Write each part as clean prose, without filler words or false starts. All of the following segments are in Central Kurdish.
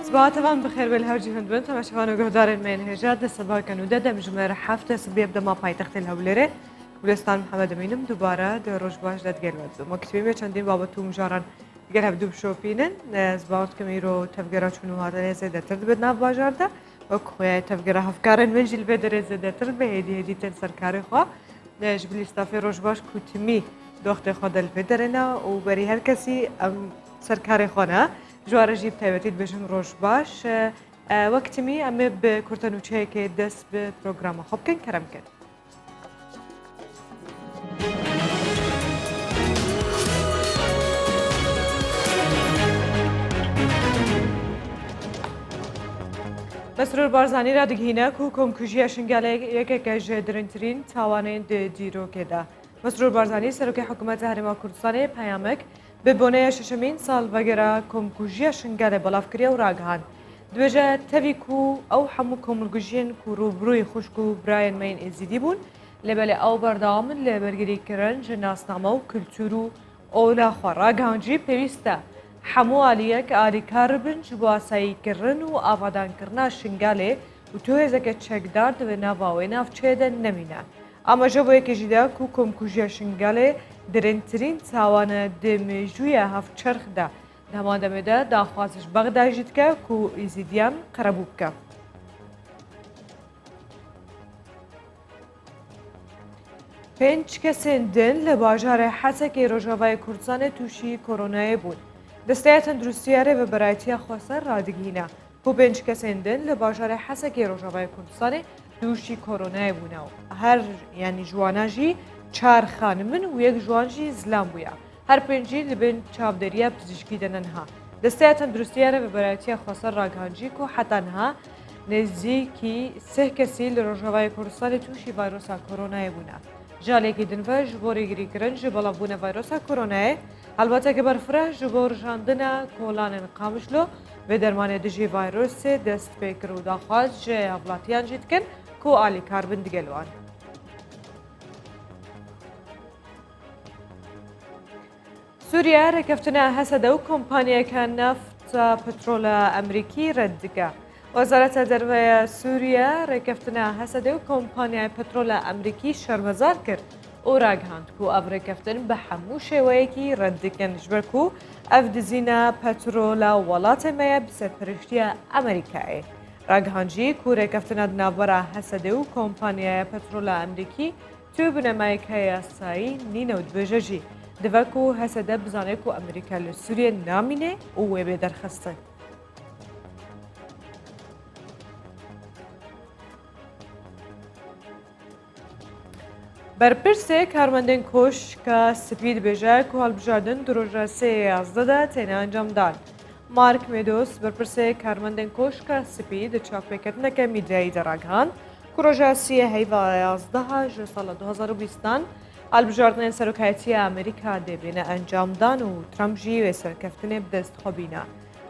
صباحتان بخير بالهرجي هندبن تماشفان وجهدار المنهجات الصباح كانوا دادا مجمع حفته سبيب دما پایتخت الهولره ولستان محمد امینم دوباره در روز باش داد گلوت مکتبی می چندین بابتو مجارن گل هفدوب شوپینن زباط کمی رو تفکرات شنو هذا زیاده تر بدنا باجارده و خواه تفکر هفکارن من جل بدر زیاده تر به هدی تن سرکاری خواه جبلی استافی روز باش کتمی دخت خود الفدرنا و بری هر کسی سرکاری خانه جوار جیب تایبتید بجن روش باش وقتی می اما به کرتنوچه که دست به پروگرام خوب کن کرم کن. مسرور بارزانی را دگینه که کمکوژی شنگاله یک که درنترین توانه دیرو کده. مسرور بارزانی سروک حکومت هرما کردستان پیامک به بنای ششمین سال وگرا کمکوژی شنگاله بلافکری و راگهان. دوجه تفیکو او همو کمکوژین که روبروی خوشکو براین مین ازیدی بون لبل او بردام لبرگری کرن جناسنامه و کلتورو اولا خراگهانجی پیوسته. همو علیک آلی کاربن جبوا سعی کردن و آوادان کردن شنگاله و تو هزک چکدار دو نواوی نافچه نمینه. اما جبوی که جدا کو کمکوژی شنگاله درنترین توانه دمجوی هفت چرخ ده نماده ده داخوازش بغداجید که کو ایزیدیان قربوب که. پنج کسین دن لباجار حسکی روجاوای کردستان توشی کرونای بود. دسته تندرستیاره و برایتی خواستن رادگینه. کو پنج کسین دن لباجار حسکی روجاوای کردستان توشی کرونای بونه. هر یعنی جوانجی چهار خانمن و یک جوانجی زلام بویا. هر پنجی لبن چابدریه پزشکی دننها. دسته تندرستیاره و برایتی خواستن راگانجی کو حتی نها نزدیکی سه کسی لروجاوای کردستان توشی ویروس کرونای بونه. جالی که دنبال جبوری گری کردن جبال بونه ویروس کرونای البته که برفره جبور جاندن کلان قامشلو و درمان دیجی ویروس دست پیکر و داخواست جه افلاتیان جد کن کو آلی کاربن دگلوان. سوریا رکفتنا حسد و کمپانی که نفت پترول امریکی رد که وزارت درویه سوریا رکفتنا حسد و کمپانی پترول امریکی شرمزار کرد. او راگهاند کو او رکفتن به همو شویکی رد کنش برکو او دزینا پترول ولات میا بسر پرشتی امریکایی. راگهانجی کو رکفتن دنابرا حسد و کمپانی پترول امریکی تو بنمای که سایی نینود بجاجی. دوکو حسد بزانه کو امریکا لسوریا نامینه او به درخسته. برپرسه کارمندان کوش که سپید بجای که حال بجاردن دروجرسه یازده تنه انجام داد. مارک میدوس برپرسه کارمندان کوش که سپید چاپ کردن که میدیایی دراغان که روجرسه هیوا یازده جو سال 2020 حال بجاردن سرکایتی امریکا دبینه انجام دان و ترامجی و سرکفتن بدست خوبینه.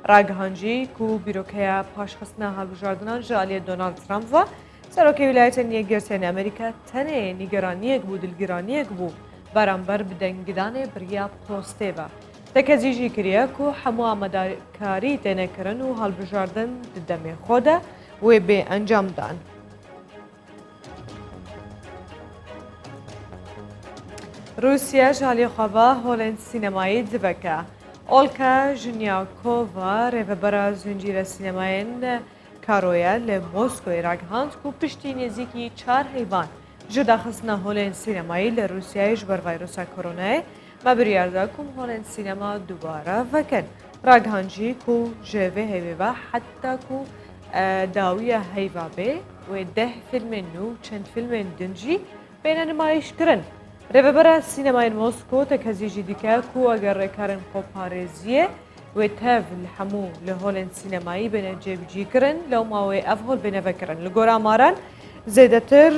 راگهانجی که بیروکه پاشخصنه حال بجاردن جالی دونالد ترامپ و سرکی ولایت نیگرتن امریکا تنه نیگرانیک بود دلگرانیک بود برانبر بدنگدان بریا پروستیوا تکزیجی کریه که همو آمادکاری تنه کرن و حال بجاردن دمی خوده و به انجام دان. روسیه جالی خواه هولند سینمایی دوکه اولکا ژنیاکووا ریوبرا زنجیره سینماین کارویا لموسکوی راگهاند کو پشتی نزدیکی 4 حیوان جدا خصنا هولند سینمایی لروسیه جبر ویروس کرونای مبریارده کم هولند سینما دوباره وکن راگهانجی کو جوه هیوه حتی کو داویه هیوه به و 10 فیلم نو چند فیلم دنجی بین نمایش کرن ریوبرا سینمای موسکو تکزیجی دیکه کو اگر رکارن خوپارزیه و تاف الحمو لهولند سینمایی بین جیبجی کرن لو ماوی افهول بین فکرن لگورا مارن زیادتر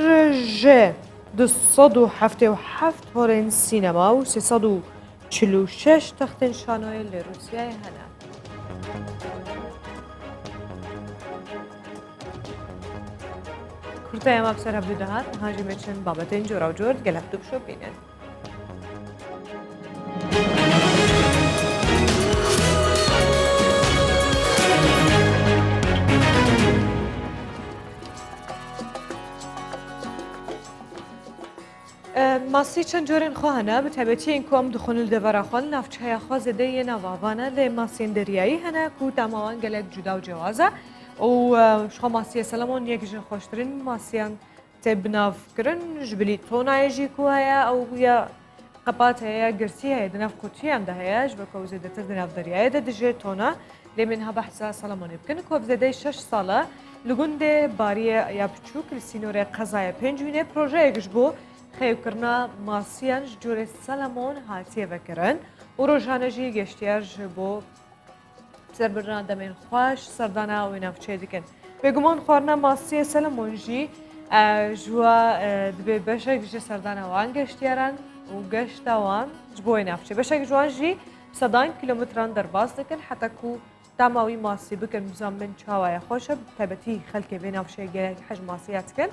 جه 277 هولند سینما و 346 تخت شانوی لروسیه هنه. کرده اما بسر هفته دهات هاجی میچن بابت این جورا و جورد گلفتوب شو بینن. ماسی چەند جۆرێن خۆ هەنا بەتایبەتی کۆم دخۆن دەڤەراخۆن ناوچەیە خۆ زێدە یە ناوابانە لێ ماسیێن دەریایی هەنا و تاماوان گەلێک جودا و جیاوازە و شخۆ ماسیە سەلەمۆن یەکژن خۆشترین ماسییان تێ بناوکردن ژبلی تۆنایەژی کو هەیە ئەو یە قەپات هەیە گرتی هەیە دناف قوتییاندا هەیەش بە کەو زێدەتر دناف دەریایەدا دژێت تۆنا لێ من هەبە حسا سەلەمۆنی بکەن کۆب زێدەی 6 ساڵە لە گوندێ باریە یا بچووک سینۆرە قەزایە پێنجوینێ پرۆژەیەکش بۆ خێوکردنا ماسییان جۆرە سەلەمۆن هاتیە بەکردن و ڕۆژانەژی گەشتیارژ بۆ سەربرنا دەمێن خوۆش سەردانا ئەوی ناوچێ دکن بێگومان خواردنا ماسیە سەلەمۆنژی ژوە دبێ بەشێک ژە سەردانەوان گەشتیاران و گەشتاوان بۆی ناوچێ بەشێک جوانژی سەدان کیلومتران دەرباز دەکەن حتەکو تاماوی ماسی بکەن بزان من چاوایە خۆشە تایبەتی خەلکێ بێ ناوچەیەک حەج ماسیاتکەن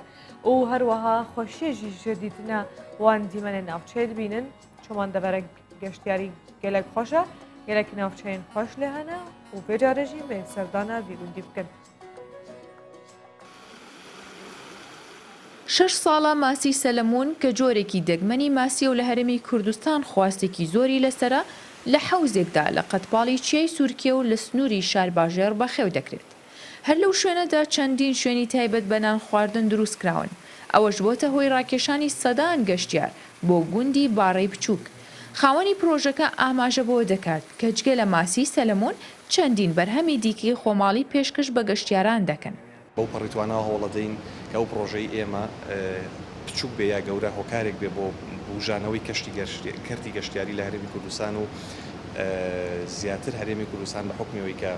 و هەروەها خۆشیێژی ژێدیتنە وان دیمەنە ناوچێ بینن چۆمان دەبەرە گەشتیاری گەلێک خۆشە گەلێک ناوچەیان خۆش لێ هەنا و بێجارێژی بێ سەردانە بیروندی بکەن. 6 ساڵە ماسی سەلەمۆن کە جۆرێکی دەگمەنی ماسی و لە هەرێمی کوردستان خواستێکی زۆری لەسرە لە حەوزێکدا لە قەتپاڵی چیای سوورکێ و لە سنووری شار باژێر بەخێو دەکرێت. هەر لەو شوێنەدا چەندین شوێنی تایبەت بە نان خواردن دروست کراون. ئەوەش بۆتە هۆی ڕاکێشانی سەدان گەشتیار بۆ گوندی باڕەی بچووک. خاوەنی پرۆژەکە ئاماژە بۆ دەکات کە جگە لە ماسی سەلەمۆن چەندین بەرهەمی دیکەی خۆماڵی پێشکەش بە گەشتیاران دەکەن. بەو پەڕیتوانە هەوڵەدەین کە ئەو پرۆژەی ئێمە بچووک بێ یا گەورە هۆکارێک بێ بۆ بژانەوەی کەرتی گەشتیاری لە هەرێمی کوردستان و زیاتر هەرێمی کوردستان بە حکمەوەی کە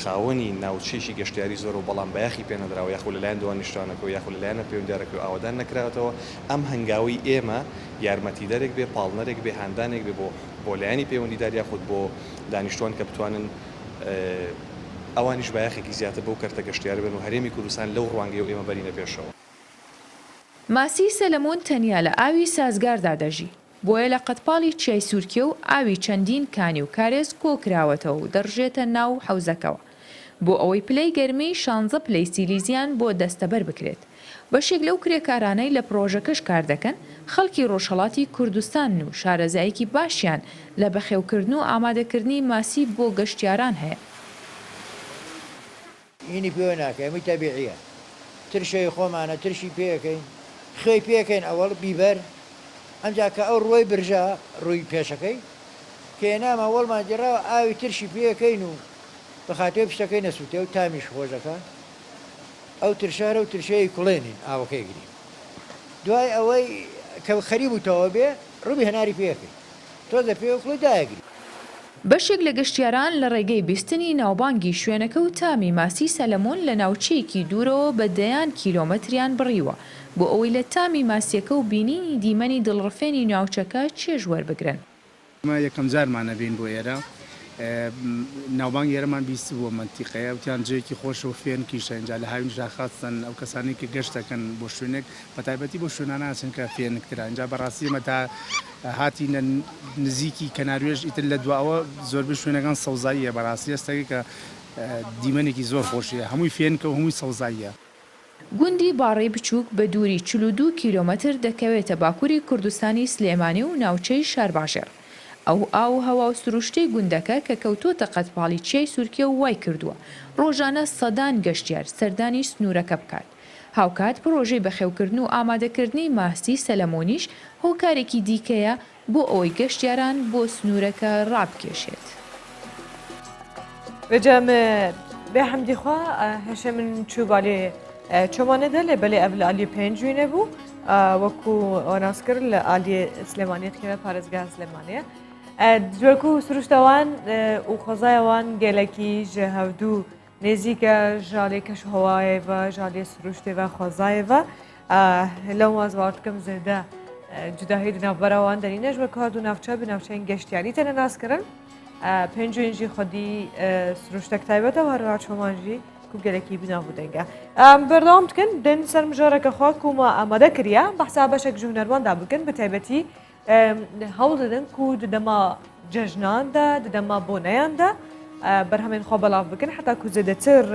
خاوەنی ناوچێشی گەشتیاری زۆر و بەڵام بەیاخی پێنەدراوە یاخۆ لەلایەن دەوانیشتوانەکە و یاخۆ لەلایەنە پەیوەندیارەکە و ئاوادان نەکراتەوە ئەم هەنگاوی ئێمە یارمەتیدەرێک بێ پاڵنەرێک بێ هاندانێک بێ بۆ لایەنی پەیوەندیدار یاخود بۆ دانیشتوان کە بتوانن ئەوانیش بەیاخێکی زیاتر بەو کەرتە گەشتیار بن و هەرێمی کوردستان لەو ڕوانگەی و ئێمە بەرینە پێشەوە. ماسی سەلەمۆن تەنیا لە ئاوی سازگاردا دەژی بۆیە لە قەتپاڵی چیای سوورکێ و ئاوی چەندین کانی و کارێز کۆکراوەتەوە و دەڕژێتە ناو حەوزەکەوە بۆ ئەوەی پلەی گەرمی 16 پلەی سیلیزیان بۆ دەستەبەر بکرێت. بەشێک لەو کرێکارانەی لە پرۆژەکەش کار دەکەن خەڵکی ڕۆژهەڵاتی کوردستان و شارەزایەکی باشیان لە بەخێوکردن و ئامادەکردنی ماسی بۆ گەشتیاران هەیە. اینی پێوە ناکەمی تەبیعیە ترشەی خۆمانە ترشی پێەکەین خێی پێکەین ئەوەڵ بیبەر ئەمجا کە ئەو ڕۆی برژە ڕووی پێشەکەی کێنامە وەڵمان جێراوە ئاوی ترشی پێەکەین و بەخاتێ پشتەکەی نەسووتێ و تامیش خۆشەکە ئەو ترشارە و ترشەیە کوڵێنین ئاوەکەی گرین دوای ئەوەی کە خەریب بووتەوە بێ ڕووی هەناری پێەکەی تۆ دە پێ وکڵی داگری. بەشێک لە گەشتیاران لە ڕێگەی بیستنی ناوبانگی شوێنەکە و تامی ماسی سەلەمۆن لە ناوچەیەکی دوورەوە بە دەیان کیلۆمەتریان بڕیوە بۆ ئەوەی لە تامی ماسیەکە و بینینی دیمەنی دڵڕفێنی ناوچەکە چێژ وەربگرن. یەکەم جارمانە بین بۆ ئێرە ناوبانگ ئێرەمان بیست بۆ منتیقەیە وتیان جەیەکی خۆش و فێنکیشە اینجا لە هاوین ژاخاتن ئەو کەسانی کە گەشت دەکەن بۆ شوێنێک بە تایبەتی بۆ شوێنانە ئاچن کە فێنکترا اینجا بەڕاستی ئێمە تا هاتی نزیکی کەناروێژ ئیتر لە دواوە زۆربەی شوێنەکان سەوزاییە بەڕاستی ئێستاکە کە دیمەنێکی زۆر خۆشیە هەمووی فێنکە و هەمووی سەوزاییە. گوندی باڕەی بچووک بە دووری 42 کیلۆمەتر دەکەوێتە باکووری کوردستانی سلێمانی و ناوچەی شارباژێر. ئەو ئاو هەوا و سروشتەی گوندەکە کە کەوتۆتە قەتپاڵی چیای سوورکێ و وای کردووە ڕۆژانە سەدان گەشتیار سەردانی سنوورەکە بکات. هاوکات پرۆژەی بەخێوکردن و ئامادەکردنی ماسی سەلەمۆنیش هۆکارێکی دیکەیە بۆ ئەوەی گەشتیاران بۆ سنوورەکە ڕابکێشێت. بەجەم بێ حەمدیخوا هەشە من چوو بالێ چۆمانەدا لێ بەلێ ئەڤ لە ئالی پێنجوینە بوو وەکو ئۆناس کرد لە ئالی سلێمانیت کێوە پارێزگا سلێمانەیە جوەکو سروشتەوان و خۆزایەوان گەلێکی ژە هەودوو نێزیکە ژالێ کەشهەوایەوە ژالێ سروشتێوە خۆزایەوە لەو وازواردکەم زێدە جوداهی دوناوبەرەوان دەرینە ژوەکە دوو ناوچە بناوچەین گەشتیاری تەنە ناسکردن پێنجوێنجی خۆدی سروشتەک تایبەتەوە هەروە چۆمانژی گەلێکی بناو دەنگە بەردەوام بکەن دێن سەر مژارەکە خوا کومە ئامادە کردیا بەحسا بەشێک ژوونەرواندا بکەن بە تایبەتی هەوڵ دەدەن و ددەما جەژناندا ددەما بۆنەیاندا بەرهەمێن خۆ بەڵاو بکەن حتا کو زێدەتر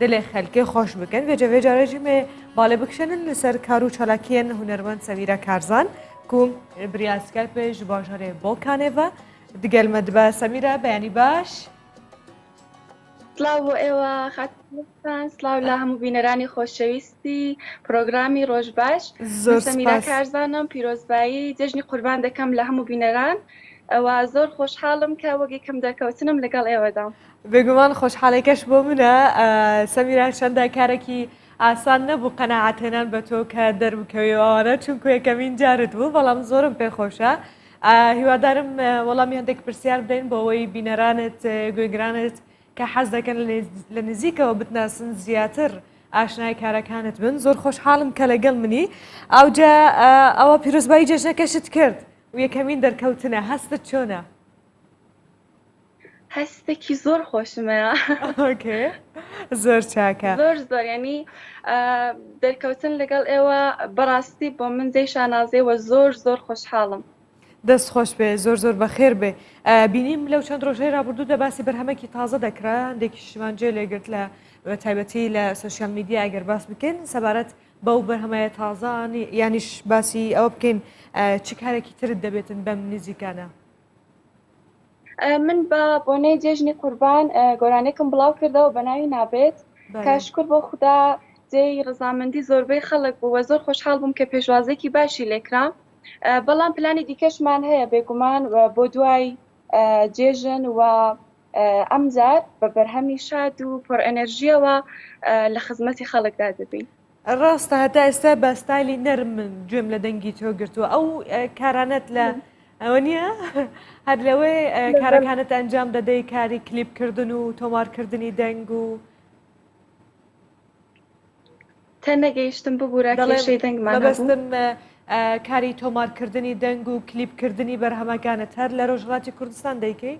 دلێ خەلکێ خۆش بکەن وێجە وێجارەژیمێ باڵێ بکشێنن لەسەر کار و چالاکیان هونەرمەند سەمیرە کارزان کوم بریاسکەر پێش باژارێ بۆکانێڤە دگەلمە دبە سەمیرە بەیانی باش سلااو بۆ ئێوە خاتان سلااو لە هەموو بینەرانی خۆشەویستی پرۆگرامی ڕۆژ باش زۆر سەمیرا سپاس. کارزانم پیرۆزبایی جەژنی قوربان دەکەم لە هەموو بینەران ئەوە زۆر خۆشحاڵم کە وەگەکەم دەکەوتنم لەگەڵ ئێوەدا بێگومان خۆشحاڵێکەش بۆ منە سەمیرا چەندە کارێکی ئاسان نەبوو قەنەعاتێنان بە تۆ کە دەربکەویەوەوانە چونکو یەکەمین جارت بوو بەڵام زۆرم پێخۆشە هیوادارم وەڵامی هەندێک پرسیار بدەین بۆ ئەوەی بینەرانت گوێگرانت کە حەز دەکەن لە نزیکەوە بتناسن زیاتر ئاشنای کارەکانت بن زۆر خۆشحاڵم کە لەگەڵ منی ئەوجا ئەوە پیرۆزبایی جێژنەکەشت کرد و یەکەمین دەرکەوتنە هەستت چۆنە؟ هەستێکی زۆر خۆشمەیە زۆر چاکە زۆر ینی دەرکەوتن لەگەڵ ئێوە بەڕاستی بۆ من جێی شانازێەوە زۆر خۆشحاڵم دەست خۆش بێ زۆر بەخێر بێ بینیم لەو چەند ڕۆژەی ڕابردوو دەباسی بەرهەمێکی تازە دەکرا هەندێکی شمانجێ لێگرت لە تایبەتی لە سوسیال میدیا ئەگەر باس بکەین سەبارەت بەو بەرهەمەیە تازانی یانیش باسی ئەوە بکەین چ کارێکی ترت دەبێتن بەم نزیکانە من بە بۆنەی جێژنی قوربان گۆرانێکم بڵاو کردەوە بە ناوی نابێت کاشکر بۆ خوددا جێی ڕزامەندی زۆربەی خەڵک بووە زۆر خۆشحاڵ بووم کە پێشوازێکی باشی لێکرا بەڵام پلانی دیکەشمان هەیە بێگومان بۆ دوای جێژن و ئەمجار بە بەرهەمی شاد و پڕ ئەنەرژیەوە لە خزمەتی خەڵکدا دەبین ڕاستە هەتا ئێستا بە ستایلی نەرم گوێم لە دەنگی تۆ گرتووە ئەو کارانەت لە ئەوە نییە هەر لەوەی کارەکانت ئەنجام دەدەی کاری کلیپکردن و تۆمارکردنی دەنگ و تەنەگەیشتم ببوورە کێشەی دەنگمان بەبەستم کاری تۆمارکردنی دەنگ و کلیپکردنی بەرهەمەکانت هەر لە ڕۆژهەڵاتی کوردستان دەیکەی؟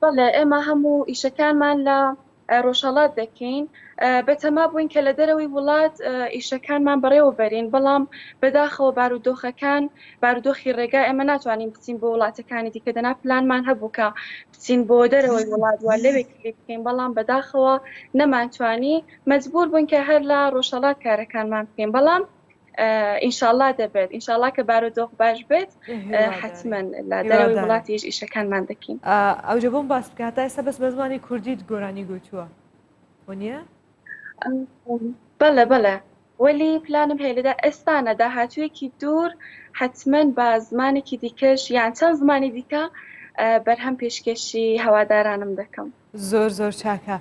بەڵێ ئێمە هەموو ئیشەکانمان لە ڕۆژهەڵات دەکەین بەتەما بووین کە لە دەرەوەی وڵات ئیشەکانمان بەڕێوە بەرین بەڵام بەداخەوە بارودۆخی ڕێگا ئێمە ناتوانین بچین بۆ وڵاتەکانی دیکە دەنا پلانمان هەبوو کە بچین بۆ دەرەوەی وڵات وە لەوێ کلیپ بکەین بەڵام بەداخەوە نەمانتوانی مەجبور بووین کە هەر لە ڕۆژهەڵات کارەکانمان بکەین بەڵام ئینشاءالله دەبێت ئینشاءالله کە بارودۆخ باش بێت حتمەن لە دەرەوەی وڵاتیش ئیشەکانمان دەکەین ئەوجە بۆم باس بکە هەتا ئێستا بەس بە زمانی کوردیت گۆرانی گوتووە وە بەڵێ وەلی پلانم هەیە لەدا ئێستانە داهاتوویەکی دوور حتمەن بە زمانێکی دیکەش یان چەند زمانی دیکە بەرهەم پێشکەشی هەوادارانم دەکەم زۆر چاکە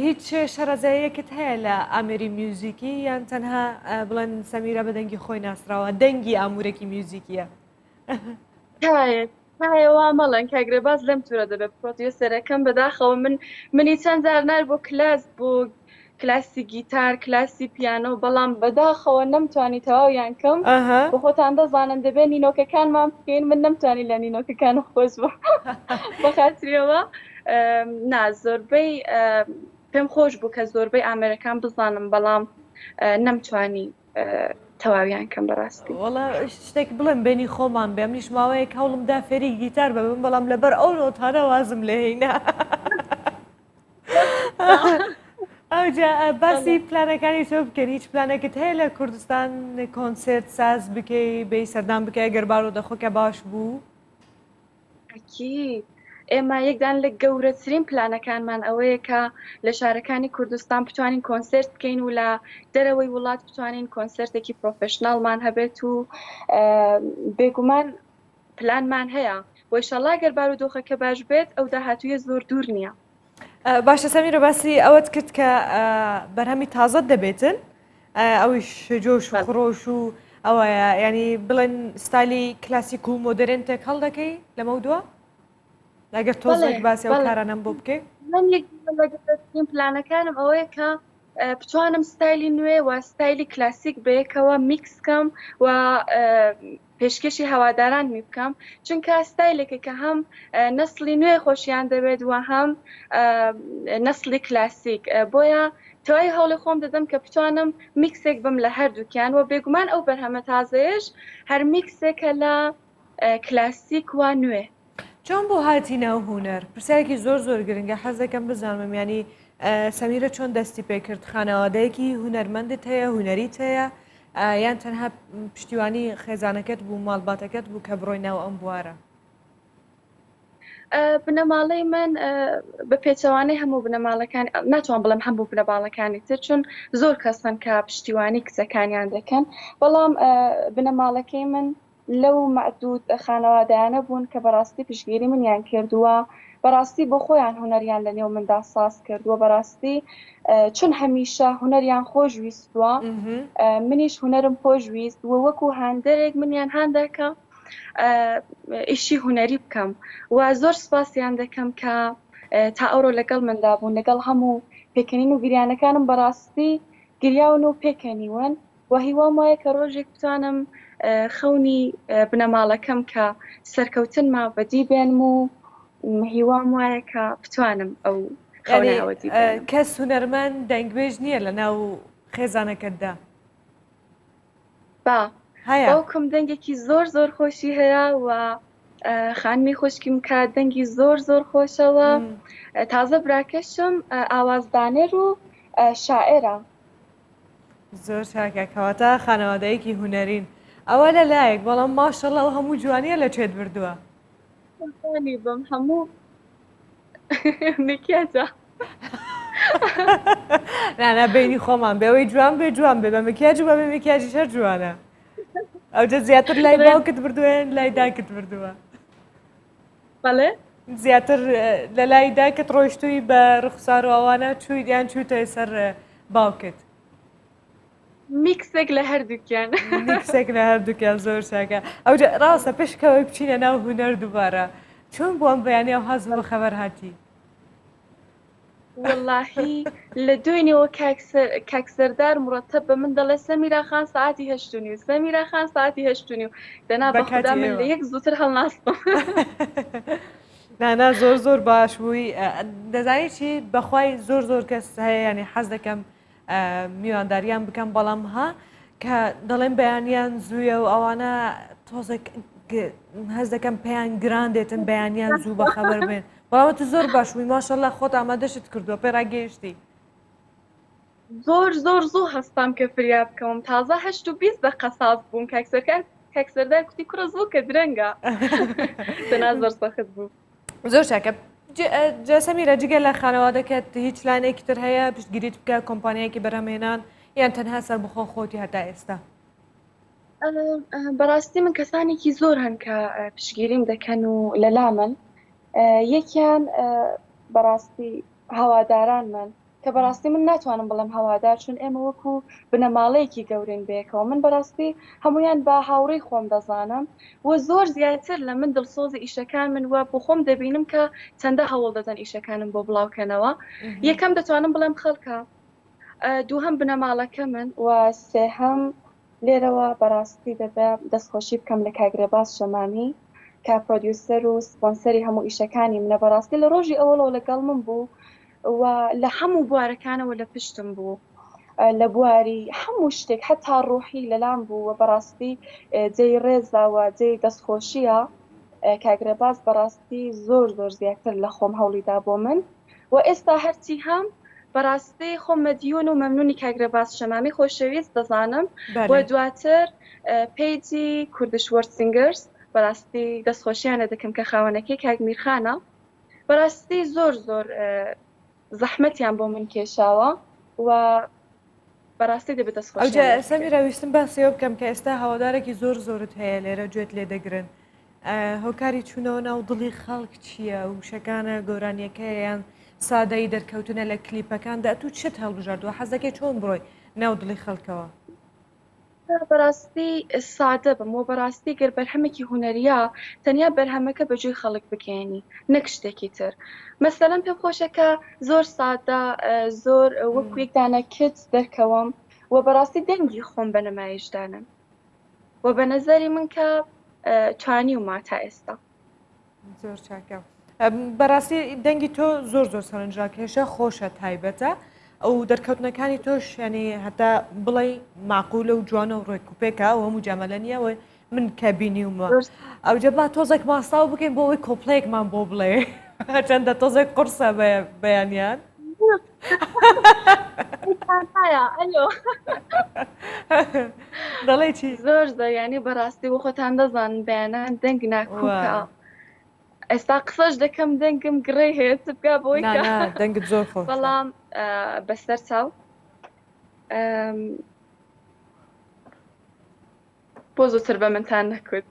هیچ شەرەزاییەکت هەیە لە ئامێری میوزیکی یان تەنها بڵێن سەمیرە بە دەنگی خۆی ناسراوە دەنگی ئامورێکی میوزیکیە هایەوە مەڵەن کاگرێباز لەم تورە دەبێت پرۆدیوسەرەکەم بەداخەوە منی چەند جار نار بۆ کلاس بۆ کلاسی گیتار کلاسی پیانۆ بەڵام بەداخەوە نەمتوانی تەواویان کەم بۆ خۆتان دەزانن دەبێت نینۆکەکانمان بکەین من نەمتوانی لە نینۆکەکان خۆش بە خاتریەوە زۆربەی پێم خۆش بوو کە زۆربەی ئامێرەکان بزانم بەڵام نەمتوانی تەواویان کەم بەڕاستی وەڵا شتێک بڵێم بینی خۆمان بێ منیش ماوەیە هەوڵمدا فێری گیتار ببم بەڵام لەبەر ئەو نۆتانە وازم لێ هێنا ئەوجا باسی پلانەکانی تۆ بکەن هیچ پلانێکت هەیە لە کوردستان کۆنسرت ساز بکەی بێی سەردان بکەی ئەگەر بارودۆخۆکە باش بوو ئێمە یەکدان لە گەورەترین پلانەکانمان ئەوەیە کە لە شارەکانی کوردستان بتوانین کۆنسرت بکەین و لە دەرەوەی وڵات بتوانین کۆنسرتێکی پرۆفشناڵمان هەبێت و بێگومان پلانمان هەیە وەیشەڵا گەر بارودۆخەکە باش بێت ئەو داهاتوویە زۆر دوور نییە باشە سەمیرە باسی ئەوەت کرد کە بەرهەمی تازە دەبێتن ئەویش جۆش و خڕۆش و ئەوەیە ینی بڵێن ستایلی کلاسیک و مۆدرنتێک هەڵ دەکەی لەمە دووە؟ ئەگەر تۆزێک باسی ئەو کارانەم بۆ بکەی من یەکین پلانەکانم ئەوەیە کە بتوانم ستایلی نوێ و ستایلی کلاسیک بەیەکەوە میکسکەم و پێشکەشی هەواداران می بکەم چونکە ستایلێکە کە هەم نەسلی نوێ خۆشیان دەبێت و هەم نەسلی کلاسیک بۆیە تەوای هەوڵی خۆم دەدەم کە بتوانم میکسێک بم لە هەردووکیان و بێگومان ئەو بەرهەمە تازەیەش هەر میکسێکە لە کلاسیک و نوێ چۆن بۆ هاتیینە و هوەر پرسیارێکی زۆر گرنگە حەز دەکەم بزانم ینی سەمیرە چۆن دەستی پێ کرد خانەوادەیەکی هوەرمەندت هەیە هوەریت هەیە یان تەنها پشتیوانی خێزانەکەت بوو ماڵباتەکەت بوو کە بڕۆی ناو ئەم بوارە بنەماڵەی من بە پێچەوانەی هەموو بنەماڵەکان ناتوان بڵم هەموو بنەماڵەکانی تر چون زۆر کەسن کە پشتیوانی کچەکانیان دەکەن بەڵام بنەماڵەکەی من لەو معدود خانەوادایانە بوون کە بەڕاستی پشتگیری منیان کردووە بەڕاستی بۆ خۆیان هوەریان لە نێو مندا ساز کردووە بەڕاستی چون هەمیشە هوەریان خۆشویستووە منیش هوەرم خۆشویست و وەکو هاندەرێک منیان هاندەکە ئیشی هوەری بکەم و زۆر سپاسیان دەکەم کە تا ئەوڕۆ لەگەڵ مندا بوون لەگەڵ هەموو پێکەنین و گریانەکانم بەڕاستی گریاون و پێکەنیون و هیوام وایە کە ڕۆژێک بتوانم خەونی بنەماڵەکەم کە سەرکەوتنما بەدی بێنم و هیوام وایە کە بتوانم ئەو خەونەوەدی کەس هوەرمەند دەنگبێژ نییە لە ناو خێزانەکەتدا با باوکم دەنگێکی زۆر خۆشی هەیە و خانمی خوشکیم کە دەنگی زۆر خۆشەوە تازە براکەشم ئاوازدانەر و شاعێرە زۆر چاکەکەواتە خانەوادەیەکی هوەرین ئەوە لە لایەک بەڵام ماشەڵڵا و هەموو جوانیە لە چێت بردووە بم هەموو نکیاجە نانە بینی خۆمان بێەوەی جوان بێ جوان بێ بە مکیاج و بە مکیاجی شەر جوانە ئەوجە زیاتر لای باوکت بردوێن لای داکت بردووە بەڵێ زیاتر لە لای داکت ڕۆیشتووی بە ڕوخسار و ئەوانە چوویان چووتە سەر باوکت میکسێک لە هەردووکیان میکسێک لە هەردووکیان زۆر چاکە ئەوجە ڕاستە پشکەوەی بچینە ناو هوەر دووبارە چۆن بۆم بەیانی ئەو حەز بە خەبەر هاتی واللهی لە دوێنەوە کاکسەردار مرتب بە من دەڵێ سەمیرا خان ساعتی 8:30 سەمیرا خان ساعتی 8:30 دەنا بە خوددا من لە یەک زووتر هەڵناستم نانا زۆر باش بووی دەزانی چی بەخوای زۆر کەس هەیە ینی حەز دەکەم میوانداریان بکەم بەڵام ها کە دەڵێن بەیانیان زوویە و ئەوانە تۆزێک هەز دەکەم پێیان گران دێتن بەیانیان زوو بە خەبەر بێن بەڵام تو زۆر باش بووی ماشەڵڵا خۆت ئامادەشت کردووە پێ ڕاگەیشتی زۆر هەستام کە فریا بکەم تازە 8:20 بە قەساس بووم کاکسەردار کوتی کوڕە زوو کە درەنگە دەنا زۆر سەخت بوو زۆر چاکە سەمیرە جگە لە خانەوادەکەت هیچ لایەنێکی تر هەیە پشتگیریت بکە کۆمپانیایەکی بەرهەمێنان یان تەنها سەر بخۆ خۆتی هەتا ئێستا بەڕاستی من کەسانێکی زۆر هەن کە پشتگیریم دەکەن و لەلا من یەکیان بەڕاستی هەواداران من کە بەڕاستی من ناتوانم بڵم هەوادار چون ئێمە وەکو بنەماڵەیەکی گەورین بێکەوە من بەڕاستی هەمویان بە هاوڕێی خۆم دەزانم و زۆر زیاتر لە من دڵسۆزی ئیشەکان من وە بۆ خۆم دەبینم کە چەندە هەوڵ دەدەن ئیشەکانم بۆ بڵاوکەنەوە یەکەم دەتوانم بڵێم خەڵکە دووهەم بنەماڵەکە من و سێهەم لێرەوە بەڕاستی دەبێت دەستخۆشی بکەم لە کاگرێباز شەمامی کە پرۆدیوسەر و سپۆنسەری هەموو ئیشەکانی منە بەڕاستی لە ڕۆژی ئەوڵەوە لەگەڵ من بوو و لە هەموو بوارەکانەوە لە پشتم بوو لە بواری هەموو شتێک هەتا ڕۆحی لەلام بوو و بەڕاستی جێی ڕێزاوە جێی دەستخۆشیە کاگرێباز بەڕاستی زۆر زیاتر لە خۆم هەوڵیدا بۆ من و ئێستا هەرچی هەم بەڕاستی خۆم مەدیون و مەمنونی کاگرێباز شەمامی خۆشەویست دەزانم و دواتر پیجی کوردش وۆرد سینگەرز بەڕاستی دەستخۆشیانە دەکەم کە خاوەنەکەی کاگمیرخانە بەڕاستی زۆر زەحمەتیان بۆ من کێشاوە و بەڕاستی دەبێت دەستخۆشی سەمیرە ویستم باسیەوە بکەم کە ئێستا هەوادارێکی زۆرت هەیە لێرە گوێت لێ دەگرن هۆکاری چوونەوە ناو دڵی خەڵک چییە و شەکانە گۆرانیەکەیان سادەی دەرکەوتنە لە کلیپەکاندا تو چت هەڵبژاردووە حەزەکەی چۆن بڕۆی ناو دڵی خەڵکەوە بەڕاستی سادە بم و بەڕاستی گەر بەرهەمێکی هوەریە تەنیا بەرهەمەکە بەجێی خەڵک بکێنی نەک شتێکی تر مەسەلەن پێم خۆشەکە زۆر سادە زۆر وەکو یەکدانە کت دەرکەوم و بەڕاستی دەنگی خۆم بە نمایشدانم و بە نەزەری من کە توانی و ما تا ئێستا زۆر چاکە بەڕاستی دەنگی تۆ زۆر سەرنجڕاکێشە خۆشە تایبەتە ئەو دەرکەوتنەکانی تۆش ینی هەتا بڵێ معقولە و جوانە و ڕێکوپێکە و هەموو جامەلە نییەوە من کەبینی ومە درست. ئەوجە با تۆزێک ماستاو بکەین بۆ ئەوەی کۆپلەیەکمان بۆ بڵێ چەندە تۆزێک قورسە بەیانیان هایا ئەلۆ دەڵێ چی زۆر ینی بەڕاستی بۆ خۆتان دەزانن بەیانان دەنگ ناکوکە ئێستا قسەش دەکەم دەنگم گڕێ هەیە بکە بۆی دەنگت زۆر خۆش بەڵام بەسەر چاو بۆ زووتر بە منتان نەکوت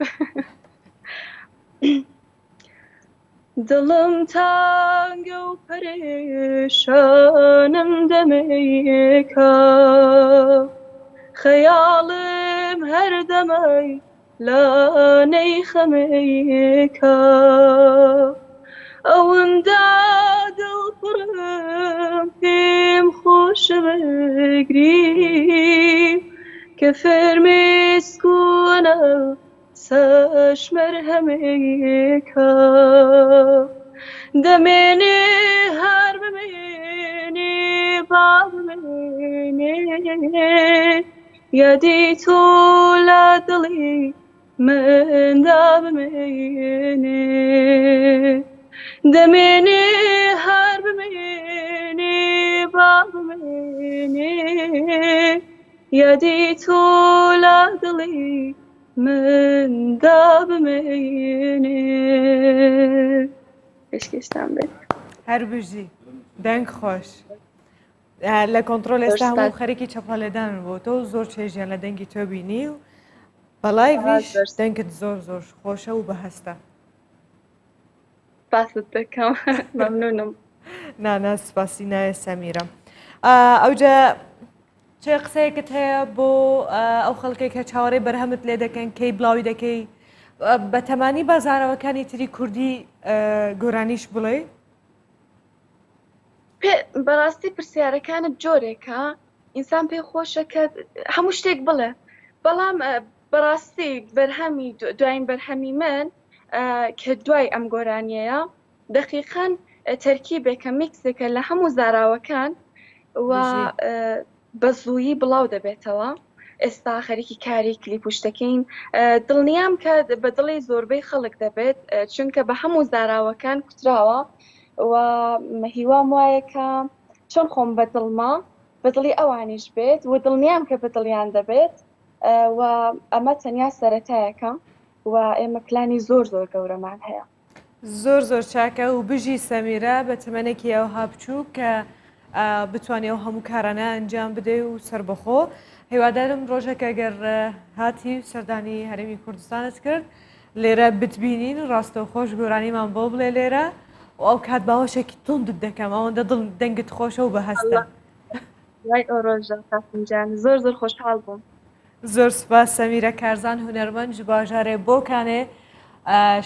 دڵم تانگە و پەرێشانم دەمەیەکە خەیاڵم هەردەمەی لانەی خەمەیەکە ئەوەندا دڵپڕم پێم خۆشە بەگری کە فەرمێسکوونە سەش مەرهەمێکە دەمێنێ هەر بمێنێ با بمێنێ یادی تۆ لە دڵی مندا بمێنێ دەمێنێ هەر بمێنێ با بمێنێ یادی تۆ لە دڵی مندا بمێنێ پێشکەشتان بێت هەر بژی دەنگ خۆش لە کۆنتترۆل ئێستا هەموو خەرێکی چەپالێدان بۆ تۆ زۆر چێژیان لە دەنگی تۆ بینی و بەڵای ویش دەنگت زۆر زۆر خۆشە و بەهەستە باست دەکەم مەمنونم نانە سپاسی نایە سەمیرە ئەوجە چێ قسەیەکت هەیە بۆ ئەو خەڵکێک کە چاوەڕێی بەرهەمت لێ دەکەن کەی بڵاوی دەکەی بە تەمانی بازاڕەوەکانی تری کوردی گۆرانیش بڵێ بەڕاستی پرسیارەکانت جۆرێکە ئینسان پێی خۆشە کە هەموو شتێک بڵێ بەڵام بەڕاستی بەرهەمی دوایین بەرهەمی من کە دوای ئەم گۆرانیەیە دقیقاً تەرکیبێکە میکسێکە لە هەموو زاراوەکان و بە زوویی بڵاو دەبێتەوە ئێستا خەریکی کاری کلیپ و شتەکەین دڵنیام کە بە دڵی زۆربەی خەڵک دەبێت چونکە بە هەموو زاراوەکان کوتراوە و هیوام وایە کە چۆن خۆم بە دڵما بە دڵی ئەوانیش بێت و دڵنیام کە بە دڵیان دەبێت و ئەمە تەنیا سەرەتایەکە و ئێمە پلانی زۆر زۆر گەورەمان هەیە زۆر زۆر چاکە و بژی سەمیرە بە تەمەنێکی ئەوها بچوو کە بتوانێت ئەو هەموو کارانە ئەنجام بدە و سربەخۆ هیوادارم ڕۆژێکە گەر هاتی سەردانی هەرێمی کوردستانت کرد لێرە بتبینین و ڕاستە و خۆش گۆرانیمان بۆ بڵێ لێرە و ئەو کات باوەشێکی تندت دەکەم ئەوەندە دڵ دەنگت خۆشە و بەهەستە وای ئەو ڕۆژە کافنجان زۆر زۆر خۆشحاڵ بووم زۆر سپاس سەمیرە کارزان هونەرمەند ji باژارێ بۆکانێ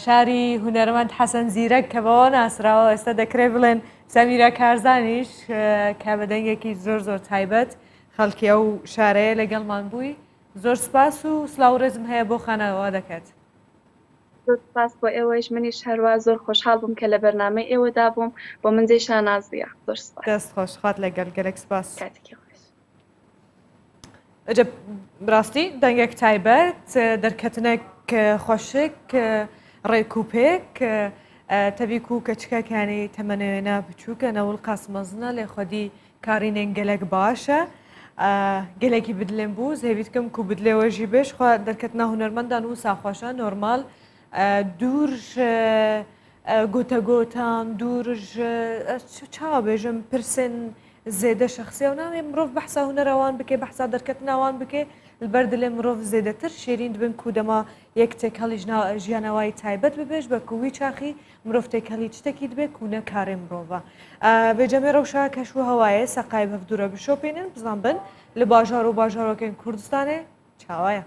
شاری هونەرمەند حەسەن زیرەک کە بەوە ناسراوە ئێستا دەکرێت بڵێن سەمیرە کارزانیش کە بە دەنگێکی زۆر زۆر تایبەت خەڵکی ئەو شارەیە لەگەڵمان بووی زۆر سپاس و سلااو ڕێزم هەیە بۆ خانەوە دەکات زۆر سپاس بۆ ئێوەش منیش هەروە زۆر خۆشحاڵ بووم کە لە بەرنامەی ئێوەدا بووم بۆ من جێشان نازیە زۆر سپاس دەست خۆشخوات لەگەڵ گەلێک سپاس کاتێکی خۆش ئەجە ڕاستی دەنگێک تایبەت دەرکەتنێک خۆشک ڕێکوپێک تەبیک و کەچکەکانی تەمەنێنە بچووکە نەوڵ قاسمەزنە لێ خۆدی کارینێن گەلێک باشە گەلێکی بدلێن بوو زێویتکەم کو بدلێوەژی بێش خوا دەرکەتنە هونەرمەندان و ساخۆشە نۆرمال دوورژ گوتەگۆتان دوورژ چاوە بێژم پرسن زێدە شخصی و ناوێ مرۆڤ بەحسا هونەرەوان بکێ بەحسا دەرکەتناوان بکێ لەبەر دلێ مرۆڤ زێدەتر شێرین دبن کودەما یەک تێکەڵی ژیانەوەی تایبەت ببێش بە کووی چاخی مرۆڤ تێکەڵی شتێکی دبێت کوونە کارێ مرۆڤە بێجەمێ ڕەوشا کەش و هەوایە سەقای بەفدورە بشۆپێنن بزان بن لە باژار و باژارۆکەین کوردستانێ چاوایە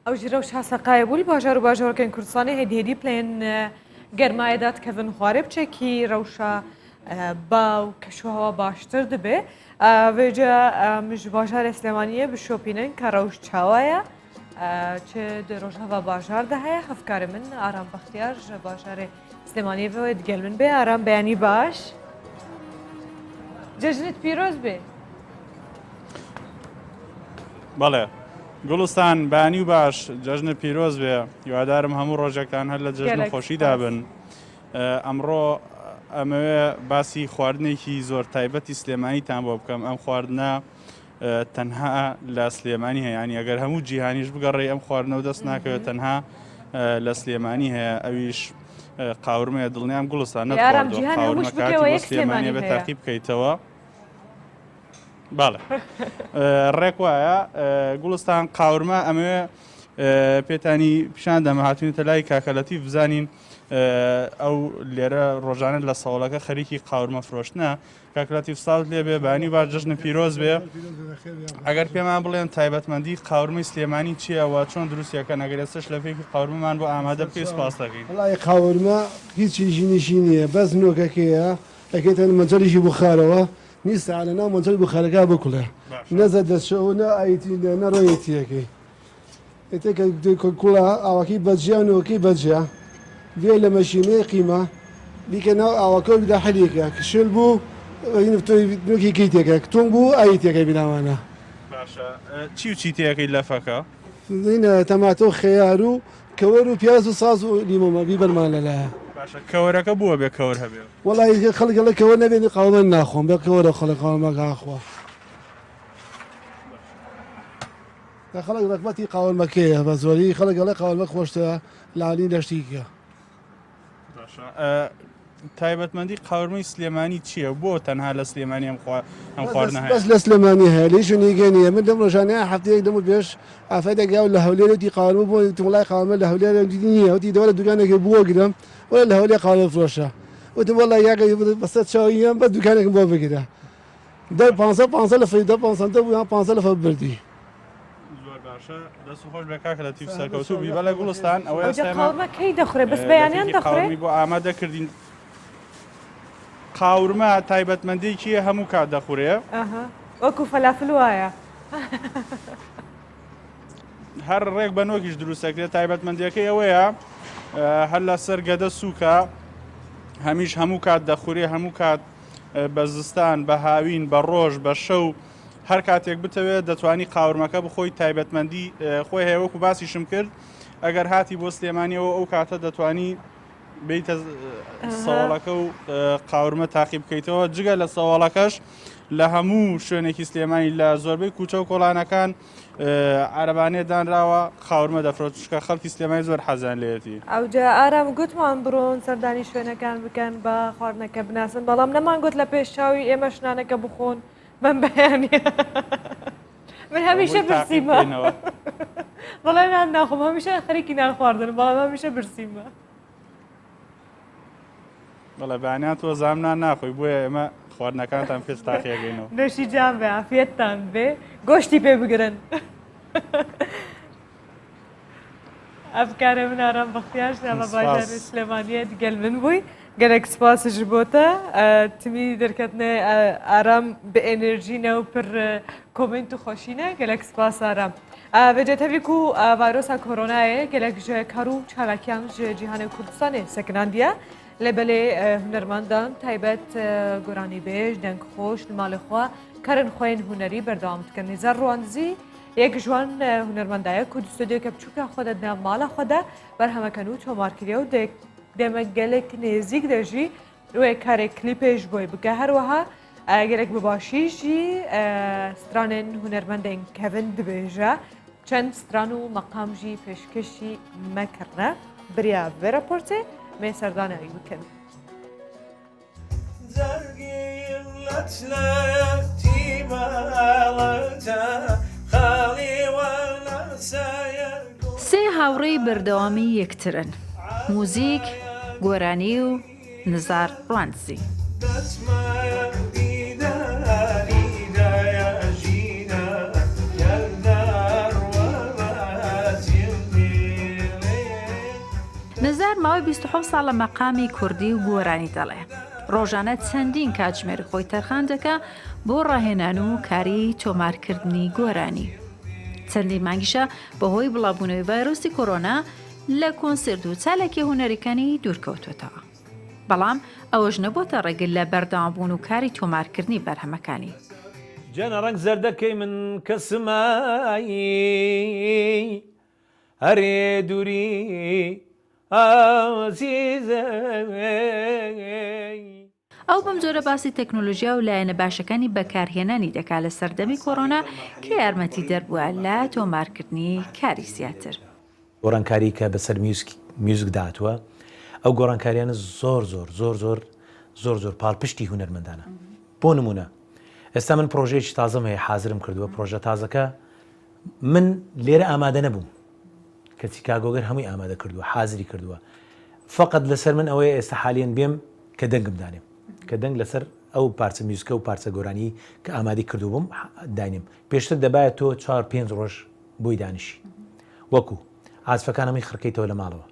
ئەو ژێرە و شاسەقایە بووی باژار و باژۆرەکەن کوردستانی هەیدێدی پلێن گەرمایەدات کەڤن خوارێ بچێکی ڕەوشە باو کەشوهەوە باشتر دەبێ وێجا مژ باژارە سلێمانیە بشۆپینن کە ڕەوش چاوایە چ ڕۆژهەوا باژاردا هەیە هەفکارە من ئارام بەختیار باژارێ سلێمانیەوە دگەل من بێ ئارام بەیانی باش جەژنت پیرۆز بێ بەڵێ گوڵستان بانی و باش جەژنە پیرۆز بێ هیوادارم هەموو ڕۆژێکتان هەر لە جەژن خۆشیدا بن ئەمڕۆ ئەمەوێ باسی خواردنێکی زۆر تایبەتی سلێمانیتان بۆ بکەم ئەم خواردنە تەنها لە سلێمانی هەیە ینی ئەگەر هەموو جیهانیش بگەڕێ ئەم خواردنەوە دەست ناکەوێت تەنها لە سلێمانی هەیە ئەویش قاورمەیە دڵنیام گوڵستان نەخواردوە سلێمانی بێت تاقی بکەیتەوە باڵێ ڕێک وایە گوڵستان قاورمە ئەمەوێ پێتانی پیشان دەمە هاتوونێتە لای کاکەلەتی بزانین ئەو لێرە ڕۆژانە لە ساڵەکە خەریکی قاورمە فرۆشتنە کاکەلەتی ساوت لێ بێ بانی وا جەژنە پیرۆز بێ ئەگەر پێمان بڵێن تایبەتمەندی قاورمەی سلێمانی چییەوە چۆن دروستیەکە نەگەر ئێستش لە پێکی قاورمەمان بۆ ئامادە بکەی سپاس دەکەین وڵای قاورمە هیچیشی نیشی نییە بەس نۆکەکەیە ئەکەیتەن مەجەریشی بخارەوە نیستە لە ناو مەجەری بخارەکە بکوڵێ نەزە دەستشەوە نە ئایتی نەڕۆیەتیەکەی کوڵە ئاواکەی بەجیا و نۆکەی بەجیا بێ لە مەشینەی قیمە بیکە ناو ئاواکە بدا حەلیەکە کشل بوو نوکی کەیتێکە تۆنگ بوو ئایتەکەی بناوانە باشە چی و چی تەکەی لەفەکە اینە تەماتۆ خەیار و کەوەر و پیاز و ساز و لیمۆمە بیبەرمان لەلایە باشە کەوەرەکە بووە بێ کەوەر هەبێ وڵی خەڵک لە کەوە نەبێنی قاومە ناخۆم بە کەوەرە خەڵک قاومەگاخوا خەڵک ڕقبەتی قاوەمەکەیە بە زۆری خەڵک گەڵی قاوەمە خۆشتە لالی لەشتیکە تایبەتمەندی قاورمەی سلێمانی چییە بۆ تەنها لە سلێمانی ئەم خواردنە هەیە بەس لە سلێمانی هەیە لێش و نیگەنیە من دەم ڕۆژانەیە هەفتەیەک دەم و پێش ئافەتێکیا لە هەولێرەتی قاوەمە بۆ وڵای قاوەمە لە هەولێرە نییە وتی دەوە لە دوکانێکی بووە گرم ولا لە هەولێر قاوە فرۆشە وتم وڵای یاگەی بەسە چاوییان بە دوکانێکم بۆ بگیرە دە 500 لە فەیدا 500 بوو 500 لە فە بردی زۆر باشە دەست خۆش بێ کاکە لە تیف سەرکەوتوو بی بەڵێ گوڵستان ئەوەی قاورمە کەی دەخورێ بەس بەیانیان دەخورێ بۆ ئامادە کردین قاورمە تایبەتمەندێکیە هەموو کات دەخورێ وەکو فەلافل وایە هەر ڕێک بە نۆکیش دروستەکرێت تایبەتمەندیەکەی ئەوەیە هەر لە سەر گەدە سووکە هەمیش هەموو کات دەخورێ هەموو کات بە زستان بە هاوین بە ڕۆژ بە شەو هەر کاتێک بتەوێت دەتوانی قاورمەکە بخۆی تایبەتمەندی خۆی هەیە وەکو باسیشم کرد ئەگەر هاتی بۆ سلێمانیەوە ئەو کاتە دەتوانی بیتە سەواڵەکە و قاورمە تاقی بکەیتەوە جگە لە سەواڵەکەش لە هەموو شوێنێکی سلێمانی لە زۆربەی کوچە و کۆڵانەکان عەرەبانێ دانراوە قاورمە دەفرۆت چکە خەڵکی سلێمانی زۆر حەزان لێتی ئەوجا ئارام گوتمان بڕۆن سەردانی شوێنەکان بکەن بە خواردنەکە بناسن بەڵام نەمان گوت لە پێش چاوی ئێمە شنانەکە بخۆن من بەیانە من هەمیشە برسیمە بەڵێ نان ناخۆم هەمیشە خەریکی نان خواردن بەڵام هەمیشە برسیمە بەڵێ بەیانیان تۆ زامنان ناخۆی بۆیە ئێمە خواردنەکانتان پێش تاقیەگەینەوە نوێشی جان بێ ئافێتتان بێ گۆشتی پێ بگرن ئەفکارە من ئارام بەختیار بە باژار سلێمانیە دیگەل من بووی گەلێک سپاسش بۆتە تمی دەرکەتنێ ئارام بە ئێنەرژینە و پر کۆمنت و خۆشینە گەلێک سپاس ئارام بەجێتەویک و ڤایرۆسا کۆرۆنایە گەلێک کار و چالاکیان جیهانی کوردستانê sekinandiye لەبەلێ هونەرمەندان تایبەت گۆرانی بێژ دەنگخۆش ماڵێخوا کارن خۆین هوەری بەردەوام بکەن نێزار ڕوانزی یەک ژوان هونەرمەندایە کو دوستۆدیۆکە بچووکە خۆدە دنا ماڵە خۆدا بەرهەمەکەن و تۆمارکردە و دێمە گەلێک نێزیک دەژی وێ کارێک کلیپێش بۆی بکە هەروەها گەلێک بباشیژی سترانên هونەرمەندên kevin dibêje çend stran û meqam jî pêşkêşî me kirine biriya vê raportê mê serdanayî bikin. سێ هاوڕێی بەردەوامی یەکترن موزیک گۆرانی و نزار ڕوانزی 27 ساڵ لە مەقامی کوردی و گۆرانی دەڵێ. ڕۆژانە چەندین کاتژمێر خۆی تەرخان دەکا بۆ ڕاهێنان و کاری تۆمارکردنی گۆرانی. چەندین مانگیشە بەهۆی بڵاوبوونەوەی ڤایرۆسی کۆرۆنا لە کۆنسرت و چالێکی هونەریەکانی دوورکەوتوێتەوە. بەڵام ئەوەش نەبووتە ڕێگل لە بەردەوامبوون و کاری تۆمارکردنی بەرهەمەکانی. جەنە ڕەنگ زەردەکەی من کەسمایی هەرێ دووری ئازیزەی. ئەو بەم جۆرە باسی تەکنۆلۆژیا و لایەنە باشەکانی بەکارهێنانی دەکات لە سەردەمی کۆرۆنا کە یارمەتی دەربووە لە تۆمارکردنی کاری زیاتر. گۆڕانکاری کە بەسەر میوزیک داتووە ئەو گۆڕانکاریانە زۆر پاڵپشتی هونەرمەندانە. بۆ نمونە ئێستا من پرۆژەیەکی تازەم هەیە حازرم کردووە پرۆژە تازەکە من لێرە ئامادە نەبووم کە چیکاگۆگەر هەمووی ئامادە کردووە حازری کردووە فقط لەسەر من ئەوەیە ئێستا حالیان بێم کە دەنگم دانێم کە دەنگ لەسەر ئەو پارچە میوزیکە و پارچە گۆرانی کە ئامادەی کردووبم داینم پێشتر دەبایە تۆ 4-5 ڕۆژ بۆی دانیشی وەکو عازفەکان هەمووی خڕکەیتەوە لە ماڵەوە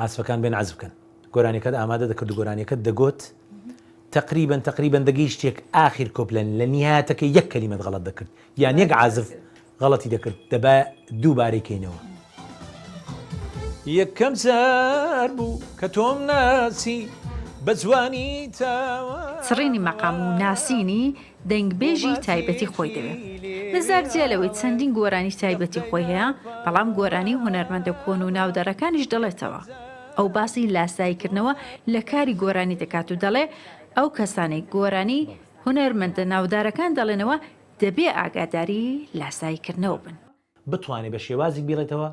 عازفەکان بێن عازف بکەن گۆرانیەکەت ئامادە دەکرد و گۆرانیەکەت دەگوت تقریبا دەگەی شتێک ئاخیر کۆپلەن لە نیهایەتەکە یەک کەلیمەت غەڵەت دەکرد یان یەک عازف غەڵەتی دەکرد دەبا دووبارەی کەینەوە. یەکەم جار بوو کە تۆم ناسی بە جوانی تاوە سڕینی مەقام و ناسینی دەنگبێژی تایبەتی خۆی دەوێت. نزار جێلەوەی چەندین گۆرانی تایبەتی خۆی هەیە بەڵام گۆرانی هونەرمەندە کۆن و ناودەڕەکانیش دەڵێتەوە. ئەو باسی لاساییکردنەوە لە کاری گۆرانی دەکات و دەڵێ ئەو کەسانی گۆرانی هونەرمەندە ناودارەکان دەڵێنەوە دەبێ ئاگاداری لاساییکردنەوە بن. بتوانێت بە شێوازی بێڵێتەوە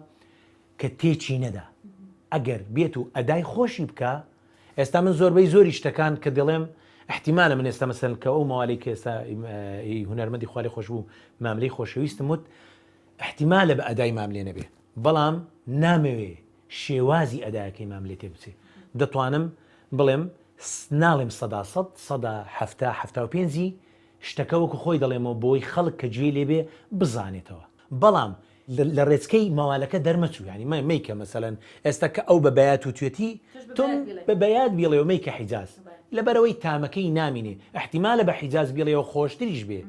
کە تێچی نەدا ئەگەر بێت و ئەدای خۆشی بکە ئێستا من زۆربەی زۆری شتەکان کە دەڵێم احتیمانە من ئێستا مەسەن کە ئەو ماوەی کە ئێستا هونەرمەندی خوارێ خۆش بوو ماملەی خۆشەویستم وت احتیمالە بە ئەدای ماملێ نەبێ بەڵام نامەوێ شێوازی ئەدایەکەی ماملێ تێ بچێ دەتوانم بڵێم ناڵێم 100 شتەکە وەکو خۆی دەڵێمەوە بۆی خەڵک کە گوێ لێبێ بزانێتەوە بەڵام لە ڕێچکەی ماوالەکە دەرمەچوو ینی میکە مەسەلەن ئێستا کە ئەو بە بەیات و توێتی تۆم بە بەیات بیڵێەوە میکە حیجاز لەبەرەوەی تامەکەی نامینێ احتیمالە بە حیجاز بیڵێەوە خۆشتریش بێ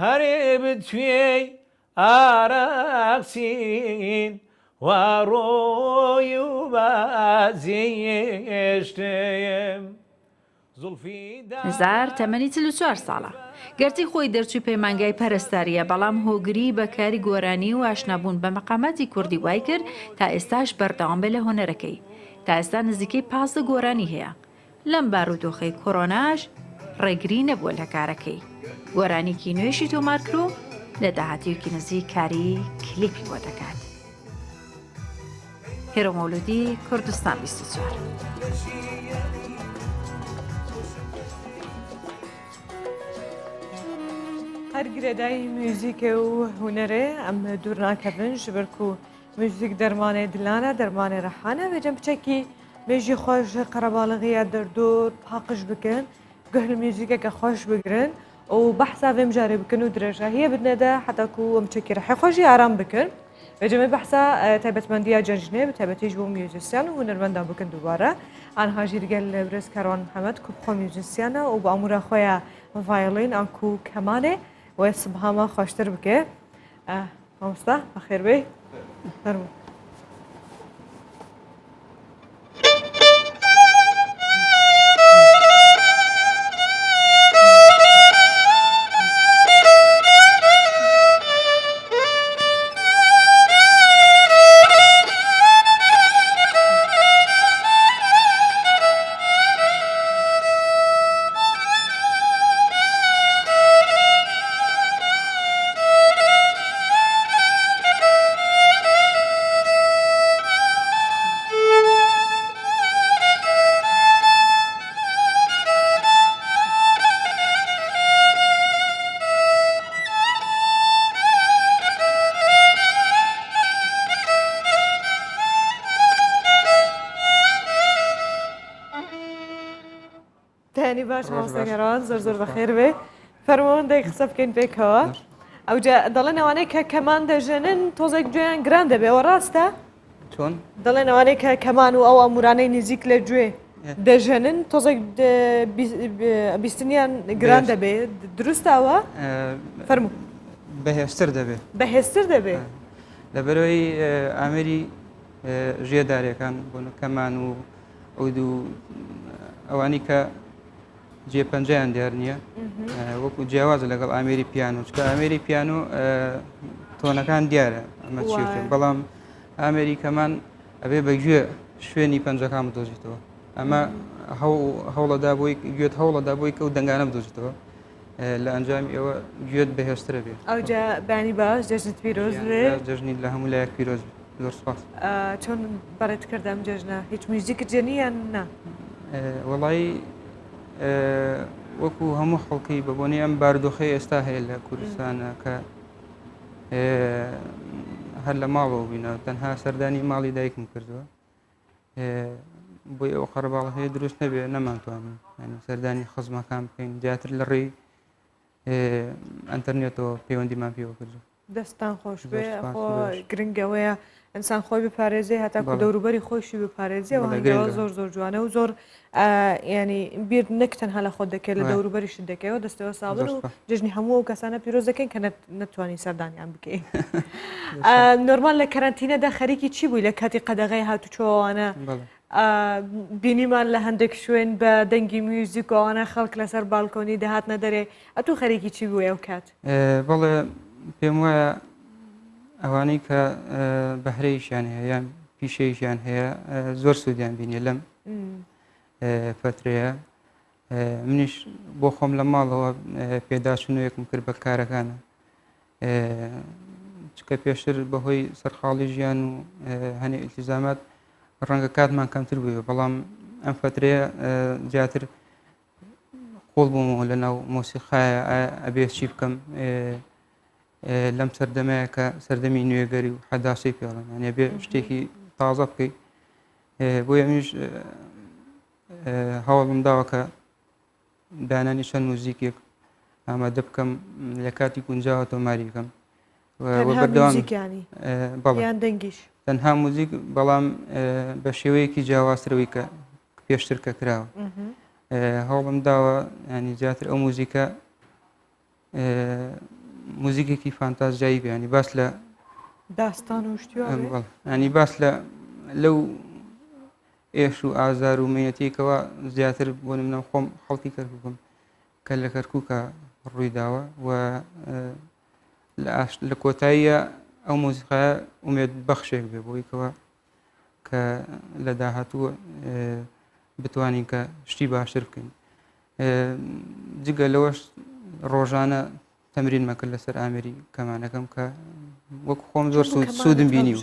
هەرێ بتوێی ئاراقسین واڕۆی و بازیێشتم نزار تەمەنی 44 ساڵە. گەرتی خۆی دەرچوو پەیمانگای پەرستاریە بەڵام هۆگری بە کاری گۆرانی و ئاشنابوون بە مەقاماتی کوردی وای کرد تا ئێستاش بەردەوام بێ لە هۆنەرەکەی. تا ئێستا نزیکەی 15 گۆرانی هەیە. لەم بارودۆخەی کۆرۆناش ڕێگری نەبووە لە کارەکەی. گۆرانێکی نوێشی تۆمار کرد و لە داهاتیوکی نزیک کاری کلیپی بۆ دەکات. هێرۆ مەولودی کوردستان 24. هەر گرێدای میوزیکە و هونەرێ ئەم دوور ناکەبن ji ber ku müzik dermanê dilan e dermanê rehane bêcem piçekî bêjî xweş qerebalixîya derdor paqij bikin guhl müzîkeke xweş bigirin û behsa vê mijarê bikin û dirêjahiyê bidne de heta ku em çekî rehê xwe jî aram bikin bêcem ê behsa taybetmendiya cencnê bi taybetî ji bo müzîsyan û hunermendan bikin dubare anha jî digel birêzkeran hemed ku xwe müzîsyan e û bi amûra xwe ya violin an ku kemanê و سبحانه خوشتر بکه مامستا بخیر بی فرمو تهنی باش مامۆستاگەڕان زۆر بەخێر بێ فەرمۆن دەی قسە بکەین پێکەوە ئەوجا دەڵێن ئەوانەی کە کەمان دەژێنن تۆزێک گوێیان گران دەبێەوە ڕاستە؟ چۆن دەڵێن ئەوانەی کە کەمان و ئەو ئەمورانەی نزیک لە گوێ دەژەنن تۆزێک بیستنیان گران دەبێت دروستەوە فەرموو بەهێزتر دەبێت بەهێزتر دەبێت لەبەرەوەی ئامێری ژێدارەکان بۆ کەمان و عود و ئەوانی کە جێپەنجیان دیار نییە وەکو جیاوازە لەگەڵ ئامێری پیانۆ چکە ئامێری پیانۆ تۆنەکان دیارە ئەمە چێتە بەڵام ئامێری کەمان ئەبێ بەگوێ شوێنی پەنجەکان بدۆزیتەوە ئەمە هەوڵەدا بۆی گوێت هەوڵەدا بۆی کە و دەنگانە بدۆزیتەوە لە ئەنجامی ئێوە گوێت بەهێزترە بێت ئەوجا بانی باش جەژنت پیرۆز جەژنیت لە هەموو لایەک پیرۆز زۆر سپاس چۆن بەڕێت کردم جەژنە هیچ موزیکت جێنیان نا وەڵی وەکو هەموو خەڵکی بەبوونی ئەم بارودۆخی ئێستا هەیە لە کوردستانە کە هەر لە ماڵەوە بینەوە تەنها سەردانی ماڵی دایکم کردووە بۆی ئەو قەرەباڵ هەیە دروست نەبێ نەمانتوانین سەردانی خزمەکان بکەین زیاتر لە ڕێی ئەنتەرنێتەوە پەیوەندیمان پێوە کردو دەستان خۆش بێ گرنگەوەیە ئەنسان خۆی بپارێزێ هەتاکو دەوروبەری خۆشی بپارێزیەوە زۆر زۆر جوانە و زۆر ینی بیر نەک تەنها لە خۆت دەکەێت لە دەوروبەریشت دەکەیەوە دەستەوە ساڵن و جژنی هەموو ئەو کەسانە پیرۆز دەکەین کە نەتوانین سەردانیان بکەین نۆرمال لە کەرانتینەدا خەریکی چی بووی لە کاتی قەدەغی هاتوچۆوانە بینیمان لە هەندێک شوێن بە دەنگی میوزیکۆوانە خەڵک لەسەر باڵکۆنی دەهاتنە دەرێ ئەتوو خەریکی چی بووە ئەو کات بەڵێ پێم وایە ئەوانەی کە بەهرەیشیان هەیە یان پیشەیشیان هەیە زۆر سوودیان بینێ لەم فترەیە منیش بۆ خۆم لە ماڵەوە پێداچونەوەیەکم کرد بە کارەکانە چکە پێشتر بەهۆی سەرخاڵی ژیان و هەنێ ئیلتیزامات ڕەنگە کاتمان کەمتر بووە بەڵام ئەم فترەیە زیاتر قۆڵ بوومەوە لەناو مۆسیقایە ئەبێ چی بکەم لەم سەردەمەیە کە سەردەمی نوێگەری و حەداسی پێڵم یانێ بێ شتێکی تازە بکەیت بۆیە منیش هەوڵم داوە کە دانانی چەند موزیکێک ئامادە بکەم لە کاتی گونجاوە تۆماری بکەم یان دەنگیش تەنها موزیک بەڵام بە شێوەیەکی جیاوازترەوەی کە پێشتر کە کراوە هەوڵم داوە ینی زیاتر ئەو موزیکە موزیکێکی فانتازیایی بێ ینی باس لە داستان و شتیوە ینی باس لەو ئێش و ئازار و مێنەتێکەوە زیاتر بۆ منە خۆم خەڵکی کەرک بکەم کە لە کەرکووکە ڕووی داوە و لە کۆتاییە ئەو مۆزیقایە ئومێد بەخشێک بێ بۆیکەوە کە لە داهاتووە بتوانین کە شتی باشتر بکەین جگە لەوەش ڕۆژانە تەمرین مەکرد لەسەر ئامێری کەمانەکەم کە وەکو خۆم زۆر سوودم بینی و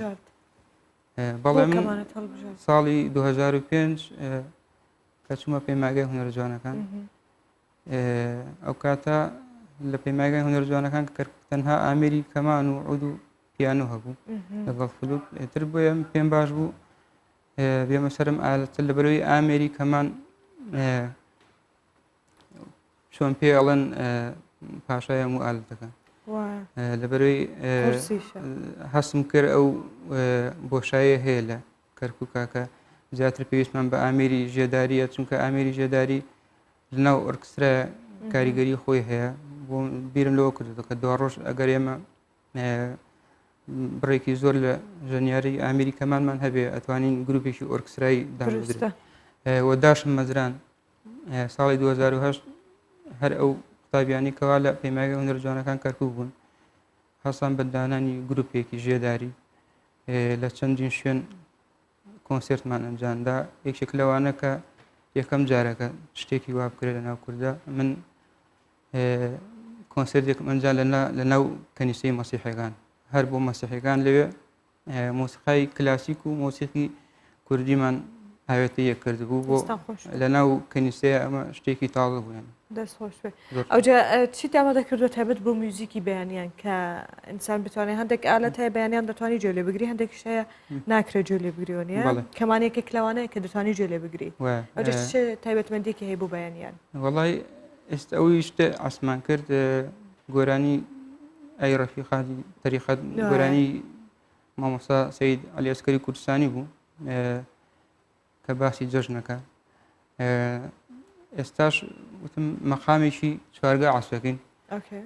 بەڵێ من ساڵی 2005 کە چوومە پەیماگای هونەرە جوانەکان ئەو کاتە لە پەیماگای هونەرە جوانەکان کە تەنها ئامێری کەمان و عود و پیانۆ هەبوو لەگەڵ فلوت تر بۆیە پێم باش بوو بێمە سەرم ئالەتە لەبەرەوەی ئامێری کەمان چۆن پێ ئەڵێن پاشای هەموو ئالەتەکان لەبەرەوەی هەستم کرد ئەو بۆشایە هەیە لە کەرکووکە کە زیاتر پێویستمان بە ئامێری ژێداریە چونکە ئامێری ژێداری لەناو ئۆرکسترا کاریگەری خۆی هەیە بۆ بیرم لەوە کردەوە کە دو ڕۆژ ئەگەر ئێمە بڕێکی زۆر لە ژەنیاری ئامێری کەمانمان هەبێ ئەتوانین گروپێکی ئۆرکسترایی دامدرێت وە داشم مەزران ساڵی 2010 هەر ئەو قوتابیانی کەوا لە پەیماگای هونەرە جوانەکان کەرکوو بوون هەستان بە دانانی گروپێکی ژێداری لە چەندین شوێن کۆنسێرتمان ئەنجامدا یەکێک لەوانە کە یەکەم جارەکە شتێکی وا بکرێت لە ناو کووردا من کۆنسێرتێکم ئەنجام لە ناو کەنیسەی مەسیحیەکان هەر بۆ مەسیحیەکان لەوێ مۆسیقای کلاسیک و مۆسیقی کوردیمان هاوێتە یەک کردبوو بۆ لە ناو کەنیسەیە ئەمە شتێکی تاڵە بوویان دەستخۆش بێ ئەوجا چیت ئامادە کردووە تایبەت بۆ میوزیکی بەیانیان کە ئینسان بتوانێت هەندێک ئالەت هەیە بەیانیان دەتوانانی جێ لێ بگری هەندێکش هەیە ناکرێت جێ لێ بگریۆنیە کەمانێکێک لەوانەیە کە دەتوانی جێ لێ بگری ئەوجا تایبەتمەندێکی هەیە بۆ بەیانیان وەڵای ئێستا ئەوی شتە ئاسمان کرد گۆرانی ئەی ڕەفیقاتی تەریقەت گۆرانی مامۆستا سەید عەلی ئەسکەری کوردستانی بوو کە باسی جەژنەکە ئێستاش وتم مەقامێکی چوارگە عەسپەکەین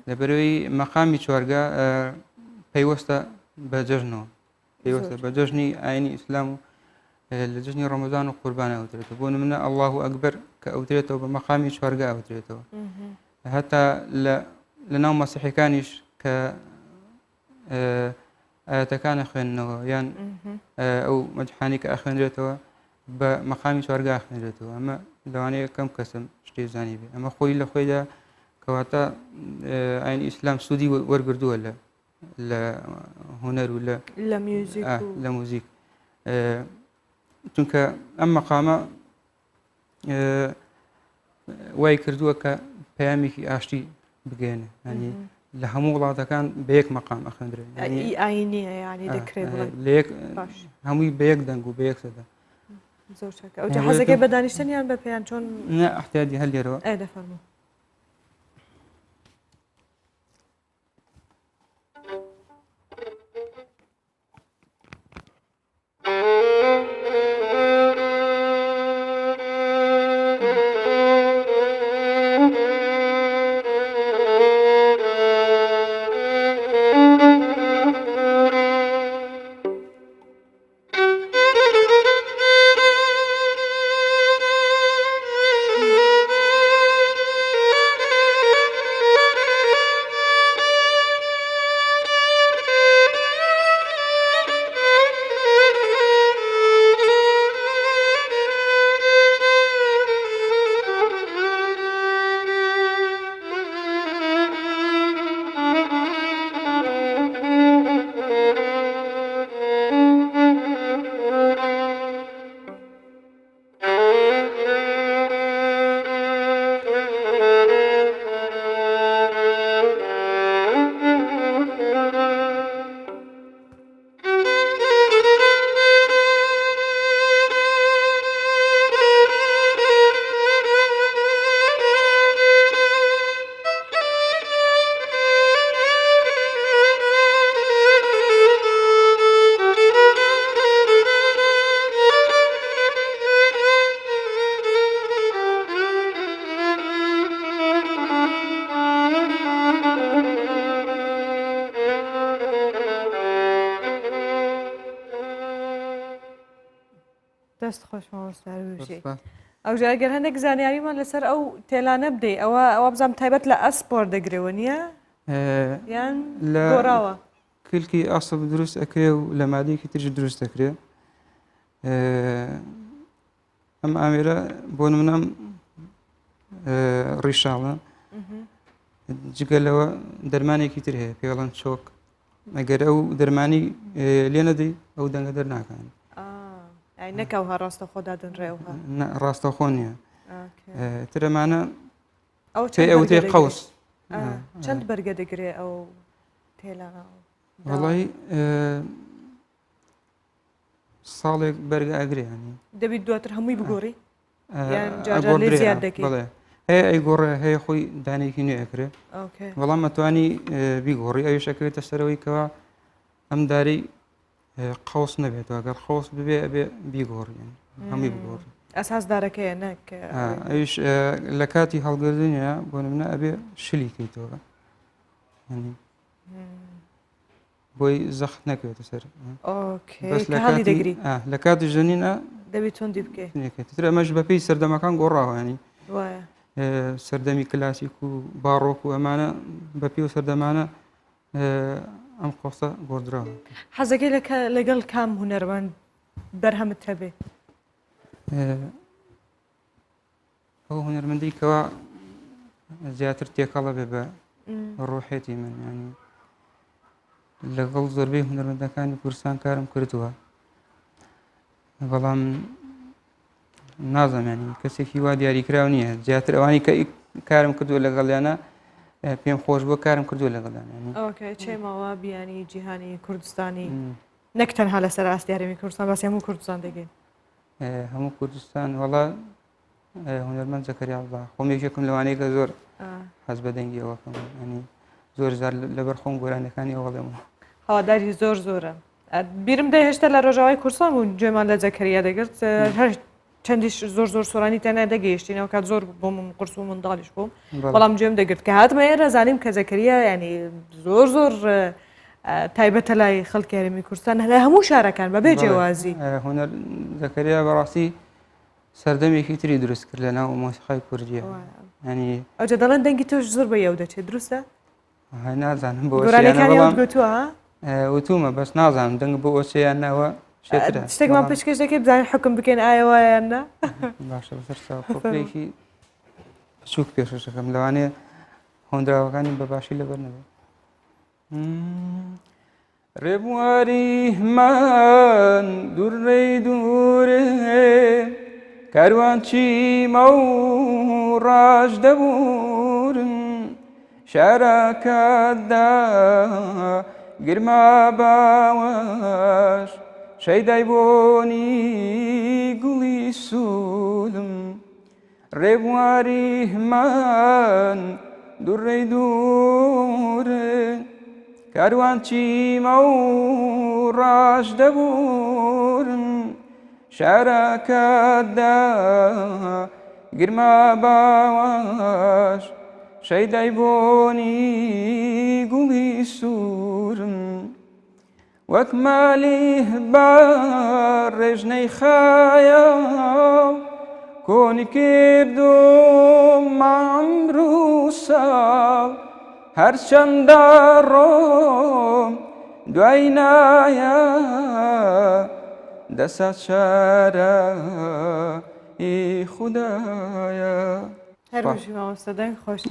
لەبەرەوەی مەقامی چوارگە پەیوەستە بە جەژنەوە پێوەستە بە جەژنی ئاینی ئیسلام و لە جژنی ڕەمەزان و قوربانە ئەوترێتەوە بۆ نمونە ئەڵڵاهو ئەکبەر کە ئەوترێتەوە بە مەقامی چوارگە ئەوترێتەوە هەتا لە ناو مەسیحیەکانیش کە ئاەتەکانە خوێندنەوە یان ئەو مەجحانی کە ئەخوێنرێتەوە بە مەقامی چوارگە خوێنرێتەوە ئەمە لەوانەیە کەم کەسم شتێ زانی بێ ئەمە خۆی لە خۆیدا کەواتە ئاینی ئیسلام سوودی وەرگردووە لە هونەر و لە موزیک چونکە ئەم مەقامە وای کردووە کە پەیامێکی ئاشتی بگێنێ ینی لە هەموو وڵاتەکان بە یەک مەقام ئەخوێندرێت هەمووی بە یەک دەنگ و بە یەک سەدا حەزەکەی بە دانیشتنیان بە پێیان چۆن احتیاجی هەل لێرەوە دەفەرموو دەست خۆش مامۆستاوژێ ئەو ئەگەر هەندێک زانیاریمان لەسەر ئەو تێلانە بدەیت ئەوە بزانام تایبەت لە ئەسپۆر دەگرێەوە نییە یان گۆڕاوە کلکی ئاسە دروست ئەکرێ و لە مادەیەکی ترش دروست دەکرێ ئەم ئامێرە بۆ نمونەم ڕیشاڵە جگەلەوە دەرمانێکی تر هەیە پێڵەن چۆک ئەگەر ئەو دەرمانی لێ نەدەی ئەو دەنگە دەرناکەن نەکەوها ڕاستە خۆدا دنڕێوها ڕاستەخۆ نییە ترەمانە ئەو تێ قەوس چەند بەرگە دەگرێ ئەو تێلانە وەڵی ساڵێک بەرگە ئەگرێنی دەبیت دواتر هەمووی بگۆڕی زیاد دەکەی هەیە ئەیگۆڕێ هەیە خۆی دانێکی نوێ ئەکرێ بەڵام مەتوانی بیگۆڕی ئەوش ئەکرێتە سەرەوەی کەوا ئەم داری قوس نەبێتەوە ئەگەر قوس ببێ ئەبێ بیگۆڕین هەمووی بگۆڕی ئەساسدارەکەیە نەک ئەوش لە کاتی هەڵگردنیە بۆ نمونە ئەبێ شلی کەیتەوە بۆی زەخت نەکەوێتە سەر لە کاتی ژەنینە دەبێت چۆندی بکەیت تر ئەمەش بەپێی سەردەمەکان گۆڕاوەنی سەردەمی کلاسیک و باڕۆک و ئەمانە بەپێ و سەردەمانە ئەم قۆسە گۆدراوە حەزەکەی لەگەڵ کام هونەرمەند بەرهەمت هەبێ ئەو هونەرمەندی کەوا زیاتر تێکەڵە بێ بە ڕۆحێتی من ینی لەگەڵ زۆربەی هونەرمەندەکانی کوردستان کارم کردووە بەڵام نازەمێنی کەسێکی وا دیاریکراو نییە زیاتر ئەوانی کە کارم کردووە لەگەڵیانە پێم خۆش بۆ کارم کردووە لەگەڵیانە چێماوە بیانی جیهانی کوردستانی نەک تەنها لەسەر ئاستیارێمی کوردستان باسی هەموو کوردستان دەگەین هەموو کوردستان وەڵا هونەرمەند زەکەریا الله خۆم یەکێکم لەوانەیە کە زۆر حەز بە دەنگیەوەکەم ینی زۆر زار لەبەر خۆم گۆرانەکانی ئەوڵێمەوە هەواداری زۆر زۆرە بیرم دەهێشتا لە ڕۆژاوای کورسان و گوێمان لە زەکەریا دەگرت هەر چەندیش زۆر سۆرانی تەنە دەگەیشتینەوە کات زۆر بۆم قرس و منداڵیش بووم بەڵام گوێم دەگرت کە هاتمە ئێرە زانیم کە زەکەریا ینی زۆر تایبەتە لای خەڵکی هەرێمی کوردستان لە هەموو شارەکان بەبێ جیاوازی هوەر زەکەریا بەڕاستی سەردەمێکی تری دروست کرد لە ناو مۆسیقای کوردیە ینی ئەوجە دەڵێن دەنگی تۆش زۆر بە یەو دەچێت دروستە؟ نازانم بۆ گۆرانەکانی گوتووە وتومە بەس نازانم دەنگ بۆ ئۆچیان ناوە شتێکمان پشکەش دەکەی بزانین حکم بکەین ئایەوایان نە باشە بەسەر چاوپێکی چووک پێشەکەم لەوانەیە هۆندراوەکانی بەباشی لەبەر نەبێت ڕێبواری من دوورڕێی دوورێ کاروان چیمە و ڕاش دەبورن شارەکەدا گرما باوەش شەیدای بۆنی گوڵی سوولم ڕێبواری من دوورڕێی دوورێ کاروان چیمە و ڕاش دەبورن شارەکەدا گرما باوەش شەیدای بۆنی گوڵی سوورم وەک مالی بە ڕێژنەی خایە کۆنی کردوم عەمر و ساڵ هەرچەندە ڕۆم دوای نایە دەسە چارەی خوددایە هەروژی مامۆستا دەنگ خۆش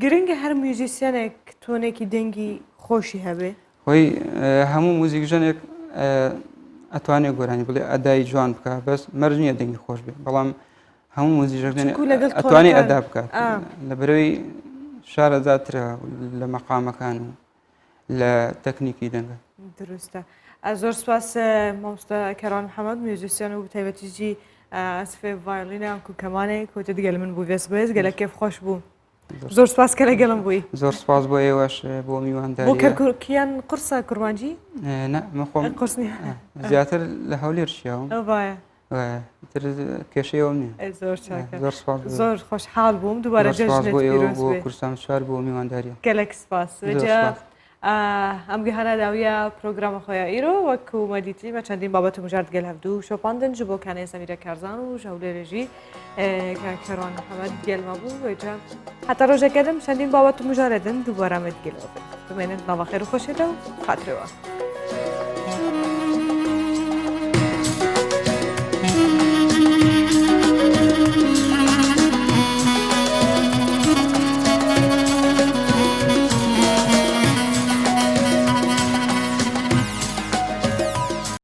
گرنگە هەر موزیسیانێک تۆنێکی دەنگی خۆشی هەبێ خۆی هەموو موزیکژنێک ئەتوانێت گۆرانی بڵێ ئەدای جوان بکە بەس مەرج نییە دەنگی خۆش بێ بەڵام هەموو موزیژەکێن ئەتوانێت ئەدا بکات لە بەرەوەی شارە زیاترە لە مەقامەکان و لە تەکنیکی دەنگە دروستە زۆر سپاس مامۆستا کەڕان محەممەد موزیسیان و تایبەتیجی ئەسفێ ڤایۆلینە کوکەمانێک کۆتە دیگەل من بوو بێسبێز گەلە کێف خۆش بوو زۆر سپاس کە لەگەڵم بووی زۆر سپاس بۆ ئێوەش بۆ میوانداری بۆ کەرکیان قورسە کوڕمانجی مەخۆم قرسنی زیاتر لە هەولێر شیاوم کێشەوە نییە زۆر سپاس زۆر خۆشحاڵ بووم دووبارە جەژنێت پیرۆز بۆ کورسان شار بۆ میوانداریە گەلێک سپاس ئەم گەهانە داویە پرۆگرامە خۆیان ئیرۆ وەکو مەدیتی مە چەندین بابەت مژارد گەل هەفتوو شۆپاندن ji بۆ کانەیە سەمیرە کارزان و ژەولێرێژی کەڕان محەممەد گێلمە بوو وێجا هەتا ڕۆژەکەدم چەندین بابەت مژارەدن دووبارە مەد گێلەوە بمێنێت ناوەخێر و خۆشێتە و خاترەوە